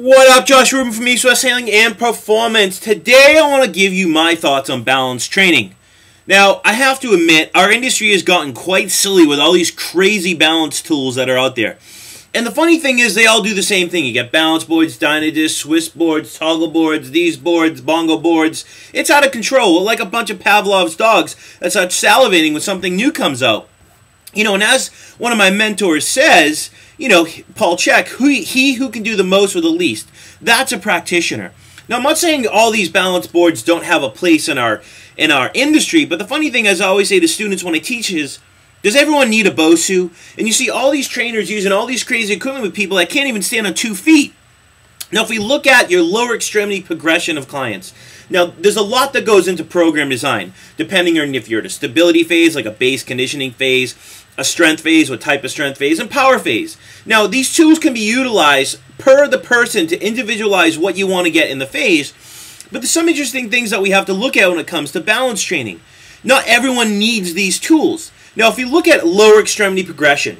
What up, Josh Rubin from East West Handling and Performance. Today I want to give you my thoughts on balance training. Now, I have to admit, our industry has gotten quite silly with all these crazy balance tools that are out there. And the funny thing is, they all do the same thing. You get balance boards, Dynadisc, Swiss boards, toggle boards, these boards, bongo boards. It's out of control, like a bunch of Pavlov's dogs that start salivating when something new comes out. You know, and as one of my mentors says, you know, Paul Chek, he who can do the most with the least, that's a practitioner. Now, I'm not saying all these balance boards don't have a place in our industry, but the funny thing, as I always say to students when I teach, is, does everyone need a bosu? And you see all these trainers using all these crazy equipment with people that can't even stand on 2 feet. Now, if we look at your lower extremity progression of clients, now, there's a lot that goes into program design, depending on if you're at a stability phase, like a base conditioning phase, a strength phase, what type of strength phase, and power phase. Now, these tools can be utilized per the person to individualize what you want to get in the phase, but there's some interesting things that we have to look at when it comes to balance training. Not everyone needs these tools. Now, if you look at lower extremity progression,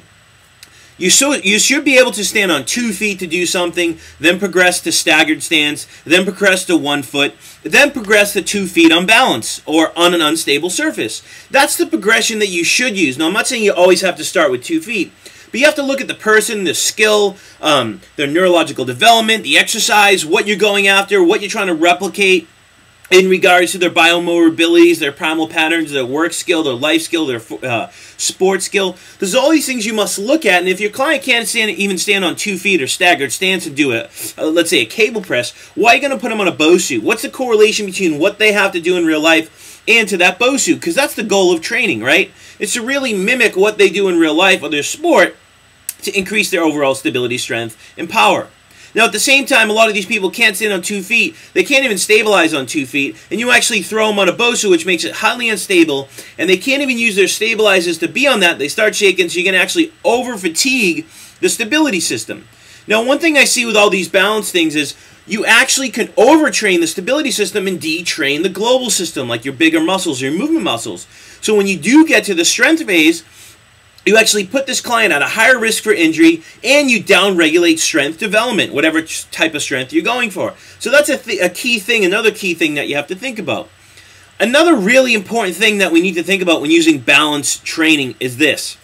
you should be able to stand on 2 feet to do something, then progress to staggered stance, then progress to 1 foot, then progress to 2 feet on balance or on an unstable surface. That's the progression that you should use. Now, I'm not saying you always have to start with 2 feet, but you have to look at the person, the skill, their neurological development, the exercise, what you're going after, what you're trying to replicate in regards to their biomotor abilities, their primal patterns, their work skill, their life skill, their sports skill. There's all these things you must look at, and if your client can't even stand on 2 feet or staggered stance and do let's say a cable press, why are you going to put them on a bosu? What's the correlation between what they have to do in real life and to that bosu? Because that's the goal of training, right? It's to really mimic what they do in real life or their sport to increase their overall stability, strength, and power. Now, at the same time, a lot of these people can't stand on 2 feet. They can't even stabilize on 2 feet. And you actually throw them on a bosu, which makes it highly unstable. And they can't even use their stabilizers to be on that. They start shaking, so you can actually over-fatigue the stability system. Now, one thing I see with all these balance things is you actually can overtrain the stability system and detrain the global system, like your bigger muscles, your movement muscles. So when you do get to the strength phase, you actually put this client at a higher risk for injury, and you down-regulate strength development, whatever type of strength you're going for. So that's a key thing, another key thing that you have to think about. Another really important thing that we need to think about when using balance training is this.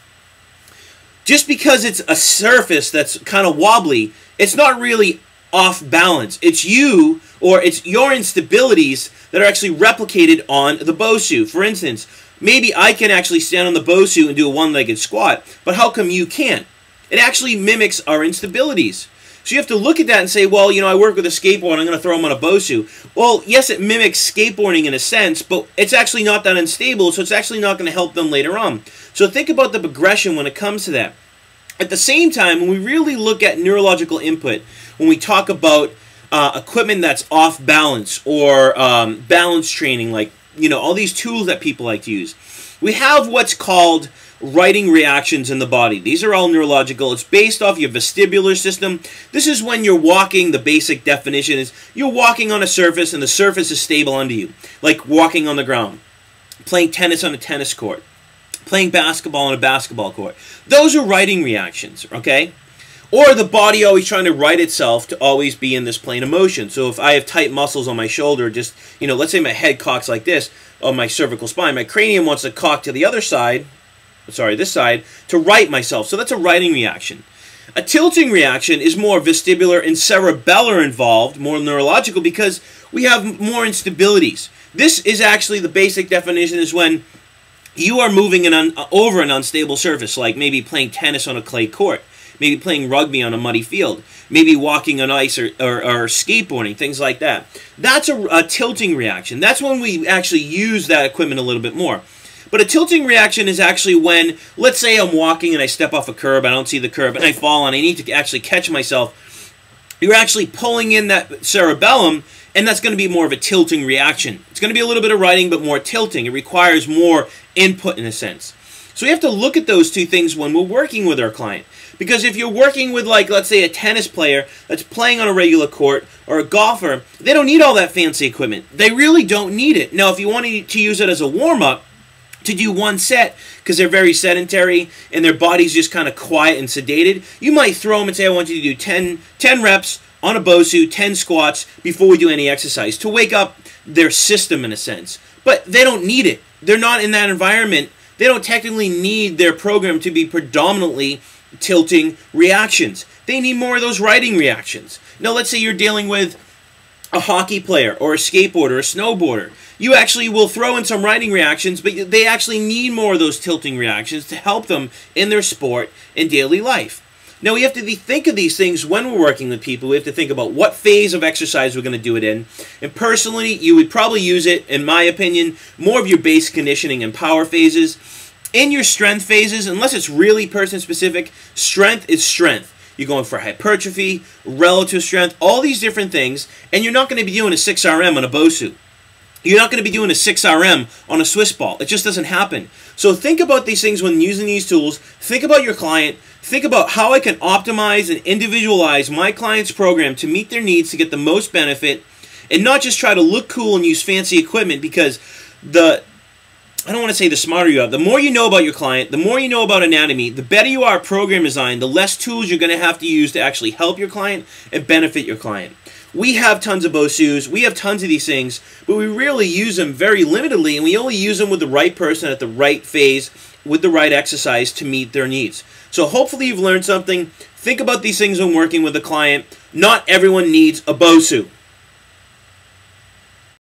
Just because it's a surface that's kind of wobbly, it's not really off balance. It's you, or it's your instabilities that are actually replicated on the bosu. For instance, maybe I can actually stand on the bosu and do a one-legged squat, but how come you can't? It actually mimics our instabilities. So you have to look at that and say, well, you know, I work with a skateboard, I'm going to throw them on a bosu. Well, yes, it mimics skateboarding in a sense, but it's actually not that unstable, so it's actually not going to help them later on. So think about the progression when it comes to that. At the same time, when we really look at neurological input, when we talk about equipment that's off balance or balance training, like, you know, all these tools that people like to use, we have what's called writing reactions in the body. These are all neurological. It's based off your vestibular system. This is when you're walking. The basic definition is you're walking on a surface and the surface is stable under you, like walking on the ground, playing tennis on a tennis court, playing basketball on a basketball court. Those are writing reactions, okay? Or the body always trying to right itself to always be in this plane of motion. So if I have tight muscles on my shoulder, just, you know, let's say my head cocks like this on my cervical spine, my cranium wants to cock to the other side, sorry, this side, to right myself. So that's a righting reaction. A tilting reaction is more vestibular and cerebellar involved, more neurological, because we have more instabilities. This is actually the basic definition, is when you are moving over an unstable surface, like maybe playing tennis on a clay court, maybe playing rugby on a muddy field, maybe walking on ice or skateboarding, things like that. That's a tilting reaction. That's when we actually use that equipment a little bit more. But a tilting reaction is actually when, let's say I'm walking and I step off a curb, I don't see the curb, and I fall and I need to actually catch myself. You're actually pulling in that cerebellum, and that's going to be more of a tilting reaction. It's going to be a little bit of writing, but more tilting. It requires more input in a sense. So we have to look at those two things when we're working with our client. Because if you're working with, like, let's say a tennis player that's playing on a regular court, or a golfer, they don't need all that fancy equipment. They really don't need it. Now, if you wanted to use it as a warm-up, to do one set, because they're very sedentary and their body's just kind of quiet and sedated, you might throw them and say, I want you to do 10 reps on a bosu, 10 squats before we do any exercise to wake up their system in a sense. But they don't need it. They're not in that environment. They don't technically need their program to be predominantly tilting reactions. They need more of those riding reactions. Now, let's say you're dealing with a hockey player or a skateboarder or a snowboarder. You actually will throw in some riding reactions, but they actually need more of those tilting reactions to help them in their sport and daily life. Now, we have to think of these things when we're working with people. We have to think about what phase of exercise we're going to do it in. And personally, you would probably use it, in my opinion, more of your base conditioning and power phases. In your strength phases, unless it's really person-specific, strength is strength. You're going for hypertrophy, relative strength, all these different things, and you're not going to be doing a 6RM on a bosu. You're not going to be doing a 6RM on a Swiss ball. It just doesn't happen. So think about these things when using these tools. Think about your client. Think about how I can optimize and individualize my client's program to meet their needs to get the most benefit, and not just try to look cool and use fancy equipment, because I don't want to say the smarter you are. The more you know about your client, the more you know about anatomy, the better you are at program design, the less tools you're going to have to use to actually help your client and benefit your client. We have tons of bosus, we have tons of these things, but we really use them very limitedly, and we only use them with the right person at the right phase, with the right exercise to meet their needs. So hopefully you've learned something. Think about these things when working with a client. Not everyone needs a bosu.